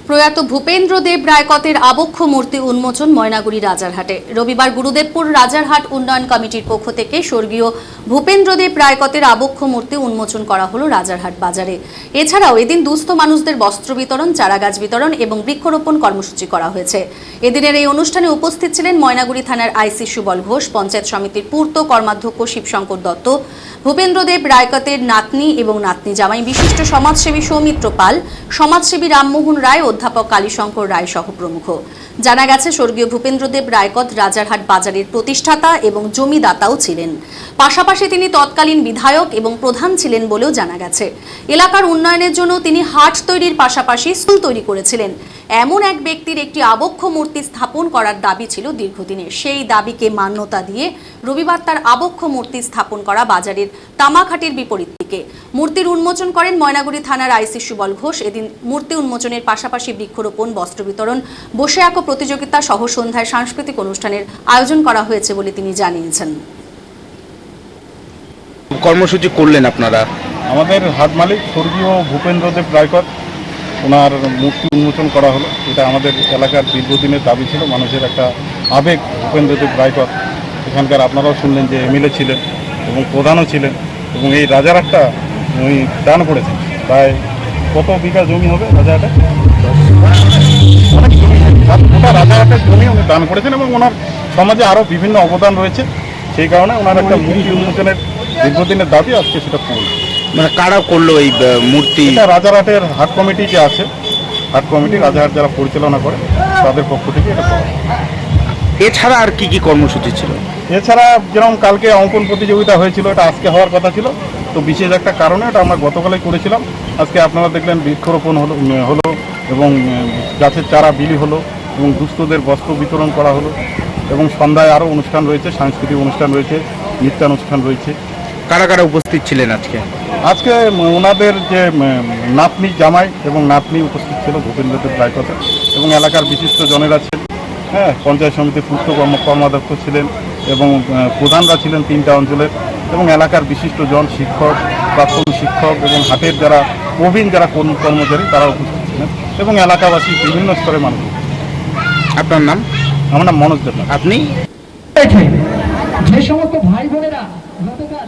প্রয়াত ভূপেন্দ্র দেব রায়কতের আবক্ষ মূর্তি উন্মোচন ময়নাগুড়ি রাজারহাটে। রবিবার গুরুদেবপুর রাজারহাট উন্নয়ন কমিটির পক্ষ থেকে স্বর্গীয় ভূপেন্দ্র দেব রায়কতের আবক্ষ মূর্তি উন্মোচন করা হলো রাজারহাট বাজারে। এছাড়াও এদিন দুস্থ মানুষদের বস্ত্র বিতরণ, চারাগাছ বিতরণ এবং বৃক্ষরোপণ কর্মসূচি করা হয়েছে। এদিনের এই অনুষ্ঠানে উপস্থিত ছিলেন ময়নাগুড়ি থানার আইসি সুবল ঘোষ, পঞ্চায়েত সমিতির পূর্ত কর্মাধ্যক্ষ শিবশঙ্কর দত্ত, ভূপেন্দ্র দেব রায়কতের নাতনি এবং নাতনি জামাই বিশিষ্ট সমাজসেবী সৌমিত্র পাল, সমাজসেবী রামমোহন রায়, অধ্যাপক কালীশঙ্কর রায় সহ প্রমুখ। জানা গেছে স্বর্গীয় ভূপেন্দ্র দেব রায়কত রাজারহাট বাজারের প্রতিষ্ঠাতা এবং জমিদাতাও ছিলেন। পাশাপাশি তিনি তৎকালীন বিধায়ক এবং প্রধান ছিলেন বলেও জানা গেছে। এলাকার উন্নয়নের জন্য তিনি হাট তৈরির পাশাপাশি স্কুল তৈরি করেছিলেন। এমন এক ব্যক্তির একটি আবক্ষ মূর্তি স্থাপন করার দাবি ছিল দীর্ঘদিনের। সেই দাবিকে মান্যতা দিয়ে রবিবার তার আবক্ষ মূর্তি স্থাপন করা বাজারের তামাকহাটির বিপরীত দিকে। মূর্তির উন্মোচন করেন ময়নাগুড়ি থানার আইসি সুবল ঘোষ। এদিন মূর্তি উন্মোচনের পাশাপাশি বৃক্ষরোপণ, বস্ত্র বিতরণ, বসে আঁকো প্রতিযোগিতা সহ সন্ধ্যায় সাংস্কৃতিক অনুষ্ঠানের আয়োজন করা হয়েছে বলে তিনি জানিয়েছেন। কর্মসূচি করলেন আপনারা? আমাদের হাট মালিক স্বর্গীয় ভূপেন্দ্র দেব রায়কত, ওনার মূর্তি উন্মোচন করা হলো। এটা আমাদের এলাকার দীর্ঘদিনের দাবি ছিল, মানুষের একটা আবেগ। ভূপেন্দ্র দেব রায়কত এখানকার আপনারাও শুনলেন যে এমএলএ ছিলেন এবং প্রধানও ছিলেন, এবং এই রাজারহাটটা উনি দান করেছেন। প্রায় কত বিঘা জমি হবে রাজারহাটে? অনেক জমি, গোটা রাজারহাটের জমি উনি দান করেছেন এবং ওনার সমাজে আরও বিভিন্ন অবদান রয়েছে। সেই কারণে ওনার একটা মূর্তি উন্মোচনের দীর্ঘদিনের দাবি আজকে সেটা পূর্ণ। মানে কারা করলো এই মূর্তি? এটা রাজারহাটের হাট কমিটি যে আছে, হাট কমিটি রাজারহাট যারা পরিচালনা করে তাদের পক্ষ থেকে এটা করা। এছাড়া আর কি কি কর্মসূচি ছিল? এছাড়া যেরকম কালকে অঙ্কন প্রতিযোগিতা হয়েছিল, এটা আজকে হওয়ার কথা ছিল, তো বিশেষ একটা কারণে এটা আমরা গতকালই করেছিলাম। আজকে আপনারা দেখলেন বৃক্ষরোপণ হলো এবং গাছের চারা বিলি হলো এবং দুস্থদের বস্ত্র বিতরণ করা হলো এবং সন্ধ্যায় আরও অনুষ্ঠান রয়েছে, সাংস্কৃতিক অনুষ্ঠান রয়েছে, নৃত্যানুষ্ঠান রয়েছে। কারা কারা উপস্থিত ছিলেন আজকে? আজকে ওনাদের যে নাতনি জামাই এবং নাতনি উপস্থিত ছিল ভূপেন্দ্র দেব রায়কতের, এবং এলাকার বিশিষ্ট জনেরা ছিলেন। হ্যাঁ, পঞ্চায়েত সমিতির পূর্ত কর্মাধ্যক্ষ ছিলেন এবং প্রধানরা ছিলেন 3টা অঞ্চলের, এবং এলাকার বিশিষ্ট জন, শিক্ষক, প্রাক্তন শিক্ষক এবং হাটের যারা প্রবীণ যারা কর্মচারী তারা উপস্থিত ছিলেন, এবং এলাকাবাসী বিভিন্ন স্তরের মানুষ। আপনার নাম? আমার নাম মনোজ দেব। আপনি? যে সমস্ত ভাই বোনেরা গতকাল